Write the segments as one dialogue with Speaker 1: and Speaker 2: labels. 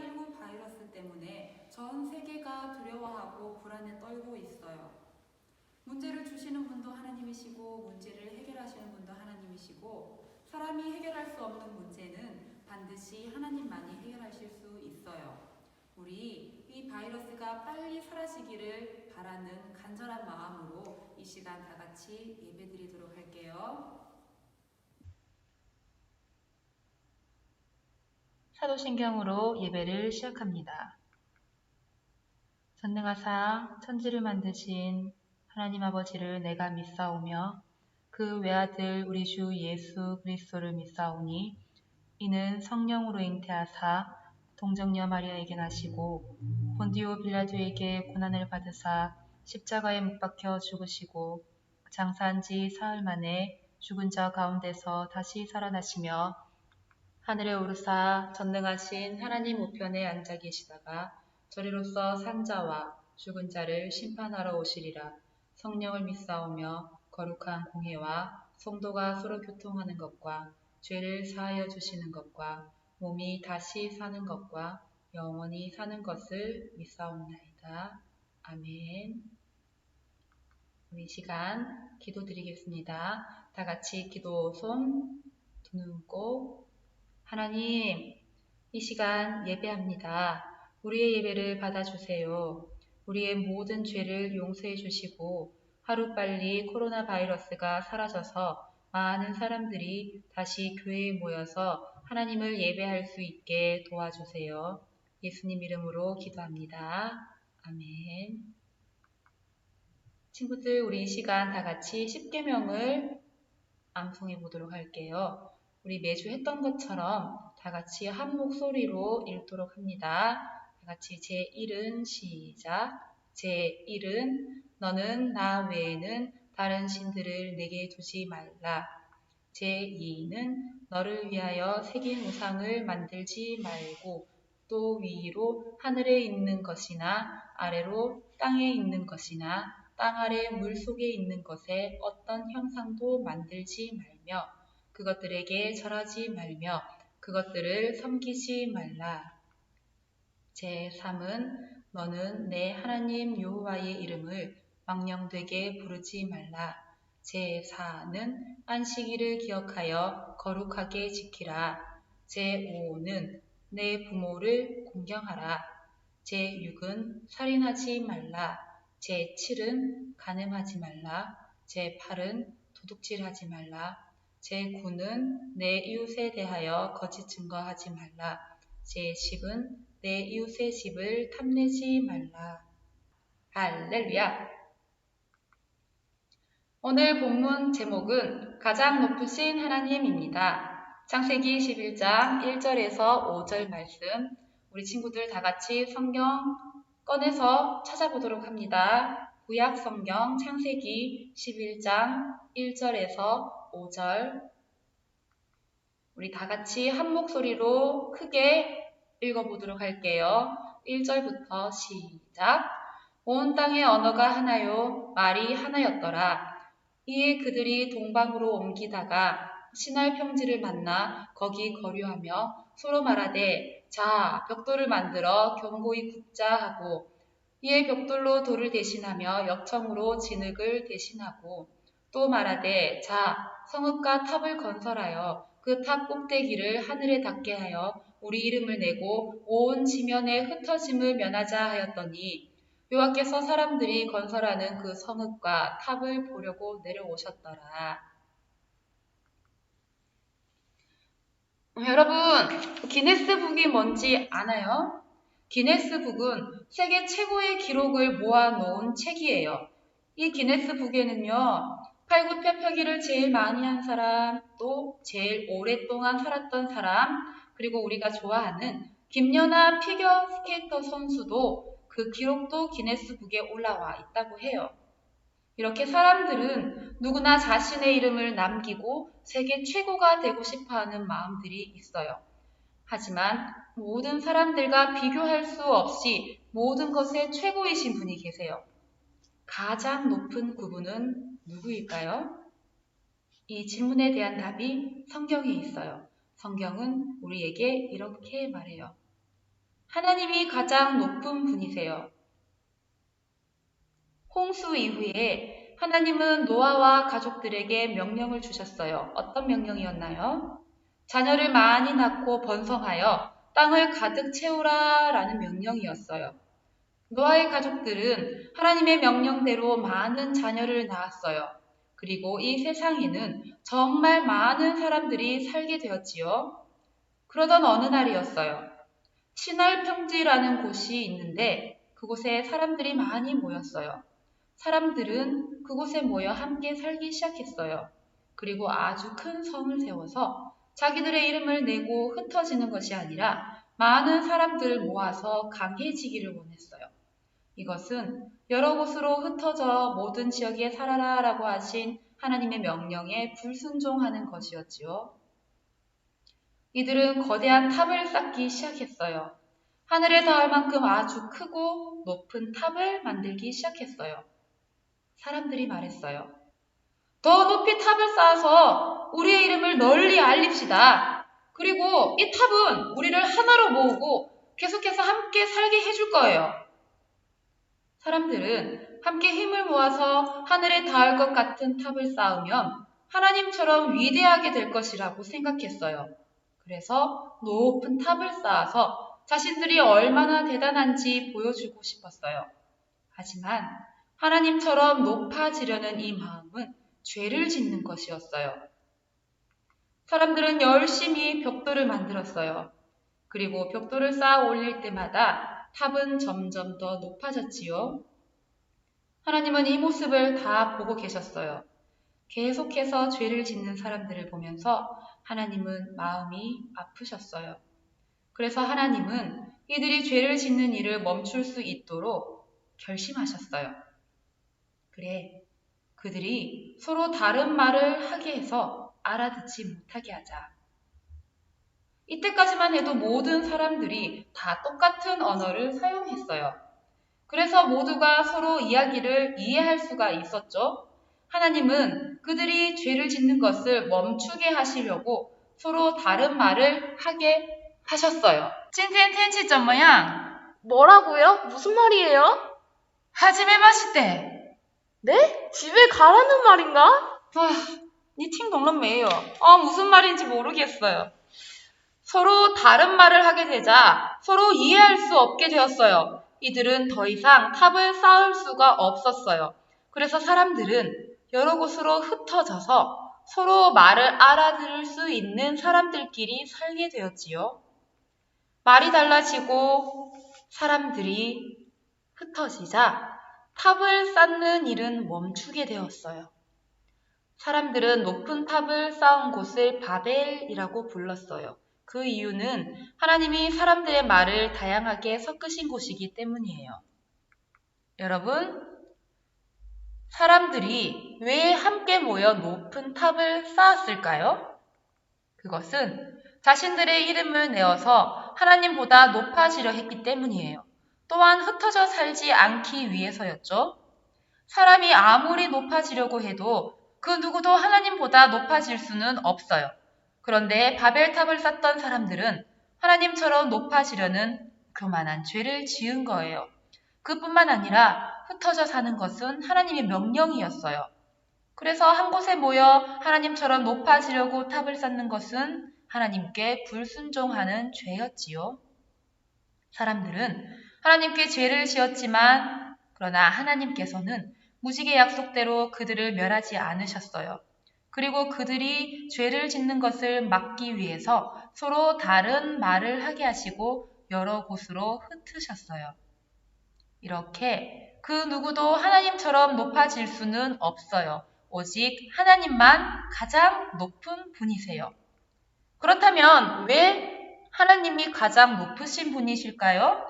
Speaker 1: 코로나19 바이러스 때문에 전 세계가 두려워하고 불안에 떨고 있어요. 문제를 주시는 분도 하나님이시고 문제를 해결하시는 분도 하나님이시고 사람이 해결할 수 없는 문제는 반드시 하나님만이 해결하실 수 있어요. 우리 이 바이러스가 빨리 사라지기를 바라는 간절한 마음으로 이 시간 다 같이 예배드리도록 할게요.
Speaker 2: 사도신경으로 예배를 시작합니다. 전능하사 천지를 만드신 하나님 아버지를 내가 믿사오며 그 외아들 우리 주 예수 그리스도를 믿사오니 이는 성령으로 잉태하사 동정녀 마리아에게 나시고 본디오 빌라도에게 고난을 받으사 십자가에 못 박혀 죽으시고 장사한 지 사흘 만에 죽은 자 가운데서 다시 살아나시며 하늘에 오르사 전능하신 하나님 우편에 앉아 계시다가 저리로서 산 자와 죽은 자를 심판하러 오시리라. 성령을 믿사오며 거룩한 공회와 성도가 서로 교통하는 것과 죄를 사하여 주시는 것과 몸이 다시 사는 것과 영원히 사는 것을 믿사옵나이다. 아멘. 우리 시간 기도드리겠습니다. 다 같이 기도 손 두 눈 꼭. 하나님, 이 시간 예배합니다. 우리의 예배를 받아주세요. 우리의 모든 죄를 용서해 주시고 하루빨리 코로나 바이러스가 사라져서 많은 사람들이 다시 교회에 모여서 하나님을 예배할 수 있게 도와주세요. 예수님 이름으로 기도합니다. 아멘. 친구들, 우리 이 시간 다 같이 십계명을 암송해 보도록 할게요. 우리 매주 했던 것처럼 다 같이 한 목소리로 읽도록 합니다. 다 같이 제1은 시작. 제1은 너는 나 외에는 다른 신들을 내게 두지 말라. 제2는 너를 위하여 새긴 우상을 만들지 말고 또 위로 하늘에 있는 것이나 아래로 땅에 있는 것이나 땅 아래 물 속에 있는 것에 어떤 형상도 만들지 말며 그것들에게 절하지 말며 그것들을 섬기지 말라. 제3은 너는 내 하나님 여호와의 이름을 망령되게 부르지 말라. 제4는 안식일을 기억하여 거룩하게 지키라. 제5는 내 부모를 공경하라. 제6은 살인하지 말라. 제7은 간음하지 말라. 제8은 도둑질하지 말라. 제9는 내 이웃에 대하여 거짓 증거하지 말라. 제10은 내 이웃의 집을 탐내지 말라. 할렐루야! 오늘 본문 제목은 가장 높으신 하나님입니다. 창세기 11장 1절에서 5절 말씀, 우리 친구들 다 같이 성경 꺼내서 찾아보도록 합니다. 구약 성경 창세기 11장 1절에서 5절, 우리 다 같이 한 목소리로 크게 읽어보도록 할게요. 1절부터 시작. 온 땅의 언어가 하나요, 말이 하나였더라. 이에 그들이 동방으로 옮기다가 시날 평지를 만나 거기 거류하며 서로 말하되 자, 벽돌을 만들어 견고히 굽자 하고 이에 벽돌로 돌을 대신하며 역청으로 진흙을 대신하고 또 말하되 자, 성읍과 탑을 건설하여 그 탑 꼭대기를 하늘에 닿게 하여 우리 이름을 내고 온 지면에 흩어짐을 면하자 하였더니 여호와께서 사람들이 건설하는 그 성읍과 탑을 보려고 내려오셨더라. 여러분, 기네스북이 뭔지 아나요? 기네스북은 세계 최고의 기록을 모아놓은 책이에요. 이 기네스북에는요, 팔굽혀펴기를 제일 많이 한 사람, 또 제일 오랫동안 살았던 사람, 그리고 우리가 좋아하는 김연아 피겨스케이터 선수도 그 기록도 기네스북에 올라와 있다고 해요. 이렇게 사람들은 누구나 자신의 이름을 남기고 세계 최고가 되고 싶어하는 마음들이 있어요. 하지만 모든 사람들과 비교할 수 없이 모든 것의 최고이신 분이 계세요. 가장 높은 그분은 누구일까요? 이 질문에 대한 답이 성경에 있어요. 성경은 우리에게 이렇게 말해요. 하나님이 가장 높은 분이세요. 홍수 이후에 하나님은 노아와 가족들에게 명령을 주셨어요. 어떤 명령이었나요? 자녀를 많이 낳고 번성하여 땅을 가득 채우라 라는 명령이었어요. 노아의 가족들은 하나님의 명령대로 많은 자녀를 낳았어요. 그리고 이 세상에는 정말 많은 사람들이 살게 되었지요. 그러던 어느 날이었어요. 시날 평지라는 곳이 있는데 그곳에 사람들이 많이 모였어요. 사람들은 그곳에 모여 함께 살기 시작했어요. 그리고 아주 큰 성을 세워서 자기들의 이름을 내고 흩어지는 것이 아니라 많은 사람들을 모아서 강해지기를 원했어요. 이것은 여러 곳으로 흩어져 모든 지역에 살아라 라고 하신 하나님의 명령에 불순종하는 것이었지요. 이들은 거대한 탑을 쌓기 시작했어요. 하늘에 닿을 만큼 아주 크고 높은 탑을 만들기 시작했어요. 사람들이 말했어요. 더 높이 탑을 쌓아서 우리의 이름을 널리 알립시다. 그리고 이 탑은 우리를 하나로 모으고 계속해서 함께 살게 해줄 거예요. 사람들은 함께 힘을 모아서 하늘에 닿을 것 같은 탑을 쌓으면 하나님처럼 위대하게 될 것이라고 생각했어요. 그래서 높은 탑을 쌓아서 자신들이 얼마나 대단한지 보여주고 싶었어요. 하지만 하나님처럼 높아지려는 이 마음은 죄를 짓는 것이었어요. 사람들은 열심히 벽돌을 만들었어요. 그리고 벽돌을 쌓아 올릴 때마다 탑은 점점 더 높아졌지요. 하나님은 이 모습을 다 보고 계셨어요. 계속해서 죄를 짓는 사람들을 보면서 하나님은 마음이 아프셨어요. 그래서 하나님은 이들이 죄를 짓는 일을 멈출 수 있도록 결심하셨어요. 그래, 그들이 서로 다른 말을 하게 해서 알아듣지 못하게 하자. 이때까지만 해도 모든 사람들이 다 똑같은 언어를 사용했어요. 그래서 모두가 서로 이야기를 이해할 수가 있었죠. 하나님은 그들이 죄를 짓는 것을 멈추게 하시려고 서로 다른 말을 하게 하셨어요. 今天天气怎么样?
Speaker 3: 뭐라고요? 무슨 말이에요?
Speaker 2: 하지메 마시테.
Speaker 3: 네? 집에 가라는 말인가?
Speaker 2: 니听懂了没有? 무슨 말인지 모르겠어요. 서로 다른 말을 하게 되자 서로 이해할 수 없게 되었어요. 이들은 더 이상 탑을 쌓을 수가 없었어요. 그래서 사람들은 여러 곳으로 흩어져서 서로 말을 알아들을 수 있는 사람들끼리 살게 되었지요. 말이 달라지고 사람들이 흩어지자 탑을 쌓는 일은 멈추게 되었어요. 사람들은 높은 탑을 쌓은 곳을 바벨이라고 불렀어요. 그 이유는 하나님이 사람들의 말을 다양하게 섞으신 곳이기 때문이에요. 여러분, 사람들이 왜 함께 모여 높은 탑을 쌓았을까요? 그것은 자신들의 이름을 내어서 하나님보다 높아지려 했기 때문이에요. 또한 흩어져 살지 않기 위해서였죠. 사람이 아무리 높아지려고 해도 그 누구도 하나님보다 높아질 수는 없어요. 그런데 바벨탑을 쌓던 사람들은 하나님처럼 높아지려는 교만한 죄를 지은 거예요. 그뿐만 아니라 흩어져 사는 것은 하나님의 명령이었어요. 그래서 한 곳에 모여 하나님처럼 높아지려고 탑을 쌓는 것은 하나님께 불순종하는 죄였지요. 사람들은 하나님께 죄를 지었지만 그러나 하나님께서는 무지개 약속대로 그들을 멸하지 않으셨어요. 그리고 그들이 죄를 짓는 것을 막기 위해서 서로 다른 말을 하게 하시고 여러 곳으로 흩으셨어요. 이렇게 그 누구도 하나님처럼 높아질 수는 없어요. 오직 하나님만 가장 높은 분이세요. 그렇다면 왜 하나님이 가장 높으신 분이실까요?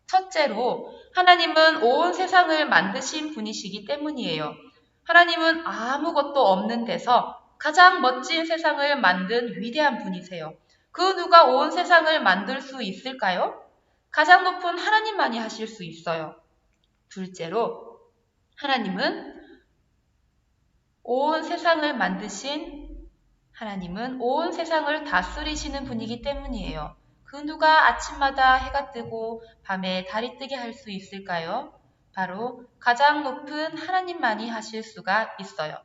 Speaker 2: 첫째로 하나님은 온 세상을 만드신 분이시기 때문이에요. 하나님은 아무것도 없는 데서 가장 멋진 세상을 만든 위대한 분이세요. 그 누가 온 세상을 만들 수 있을까요? 가장 높은 하나님만이 하실 수 있어요. 둘째로 하나님은 온 세상을 만드신 하나님은 온 세상을 다스리시는 분이기 때문이에요. 그 누가 아침마다 해가 뜨고 밤에 달이 뜨게 할 수 있을까요? 바로 가장 높은 하나님만이 하실 수가 있어요.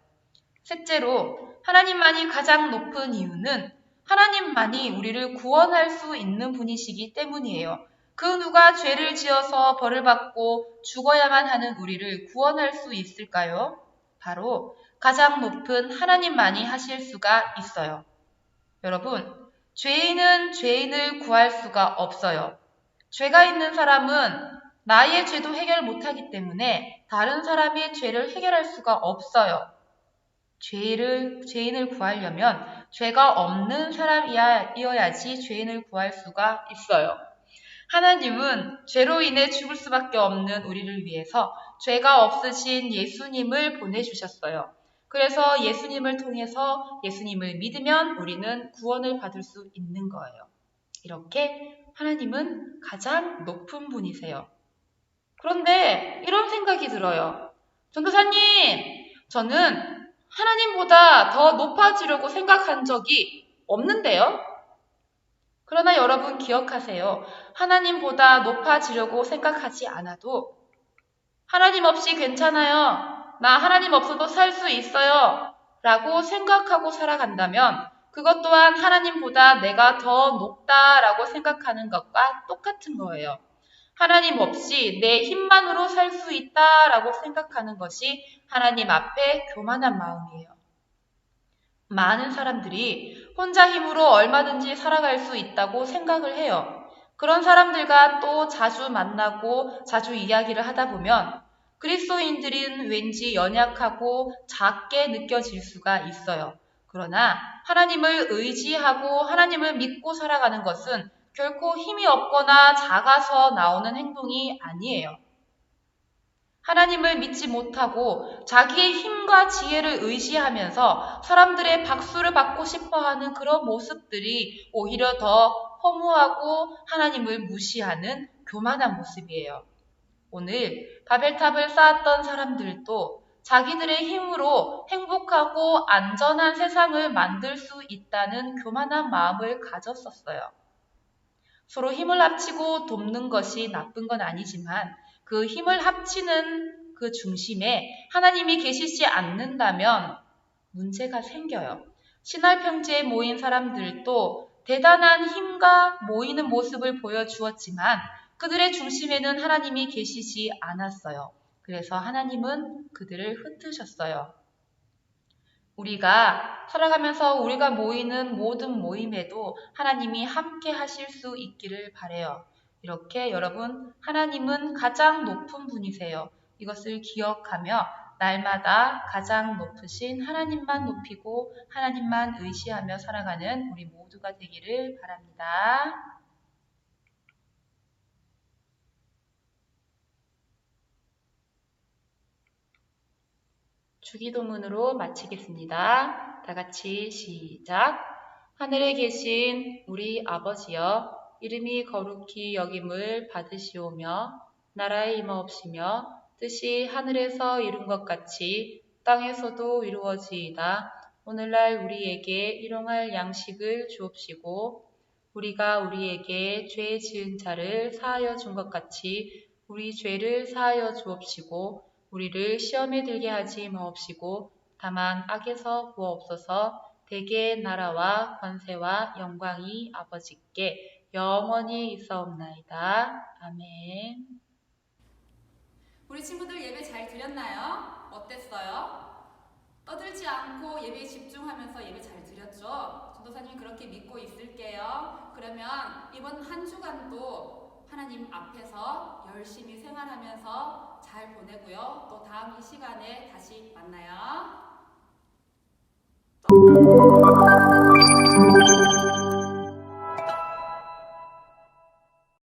Speaker 2: 셋째로 하나님만이 가장 높은 이유는 하나님만이 우리를 구원할 수 있는 분이시기 때문이에요. 그 누가 죄를 지어서 벌을 받고 죽어야만 하는 우리를 구원할 수 있을까요? 바로 가장 높은 하나님만이 하실 수가 있어요. 여러분, 죄인은 죄인을 구할 수가 없어요. 죄가 있는 사람은 나의 죄도 해결 못하기 때문에 다른 사람의 죄를 해결할 수가 없어요. 죄인을 구하려면 죄가 없는 사람이어야지 죄인을 구할 수가 있어요. 하나님은 죄로 인해 죽을 수밖에 없는 우리를 위해서 죄가 없으신 예수님을 보내주셨어요. 그래서 예수님을 통해서 예수님을 믿으면 우리는 구원을 받을 수 있는 거예요. 이렇게 하나님은 가장 높은 분이세요. 그런데 이런 생각이 들어요. 전도사님, 저는 하나님보다 더 높아지려고 생각한 적이 없는데요? 그러나 여러분 기억하세요. 하나님보다 높아지려고 생각하지 않아도 하나님 없이 괜찮아요. 나 하나님 없어도 살 수 있어요. 라고 생각하고 살아간다면 그것 또한 하나님보다 내가 더 높다라고 생각하는 것과 똑같은 거예요. 하나님 없이 내 힘만으로 살 수 있다라고 생각하는 것이 하나님 앞에 교만한 마음이에요. 많은 사람들이 혼자 힘으로 얼마든지 살아갈 수 있다고 생각을 해요. 그런 사람들과 또 자주 만나고 자주 이야기를 하다 보면 그리스도인들은 왠지 연약하고 작게 느껴질 수가 있어요. 그러나 하나님을 의지하고 하나님을 믿고 살아가는 것은 결코 힘이 없거나 작아서 나오는 행동이 아니에요. 하나님을 믿지 못하고 자기의 힘과 지혜를 의지하면서 사람들의 박수를 받고 싶어하는 그런 모습들이 오히려 더 허무하고 하나님을 무시하는 교만한 모습이에요. 오늘 바벨탑을 쌓았던 사람들도 자기들의 힘으로 행복하고 안전한 세상을 만들 수 있다는 교만한 마음을 가졌었어요. 서로 힘을 합치고 돕는 것이 나쁜 건 아니지만 그 힘을 합치는 그 중심에 하나님이 계시지 않는다면 문제가 생겨요. 신할평지에 모인 사람들도 대단한 힘과 모이는 모습을 보여주었지만 그들의 중심에는 하나님이 계시지 않았어요. 그래서 하나님은 그들을 흩으셨어요. 우리가 살아가면서 우리가 모이는 모든 모임에도 하나님이 함께 하실 수 있기를 바라요. 이렇게 여러분, 하나님은 가장 높은 분이세요. 이것을 기억하며 날마다 가장 높으신 하나님만 높이고 하나님만 의지하며 살아가는 우리 모두가 되기를 바랍니다. 주기도문으로 마치겠습니다. 다 같이 시작. 하늘에 계신 우리 아버지여, 이름이 거룩히 여김을 받으시오며 나라의 임하옵시며 뜻이 하늘에서 이룬 것 같이 땅에서도 이루어지이다. 오늘날 우리에게 일용할 양식을 주옵시고 우리가 우리에게 죄 지은 자를 사하여 준 것 같이 우리 죄를 사하여 주옵시고 우리를 시험에 들게 하지 마옵시고 다만 악에서 구하옵소서. 대개 나라와 권세와 영광이 아버지께 영원히 있사옵나이다. 아멘.
Speaker 1: 우리 친구들 예배 잘 드렸나요? 어땠어요? 떠들지 않고 예배에 집중하면서 예배 잘 드렸죠? 전도사님이 그렇게 믿고 있을게요. 그러면 이번 한 주간도 하나님 앞에서 열심히 생활하면서 잘 보내고요. 또 다음 이 시간에 다시 만나요.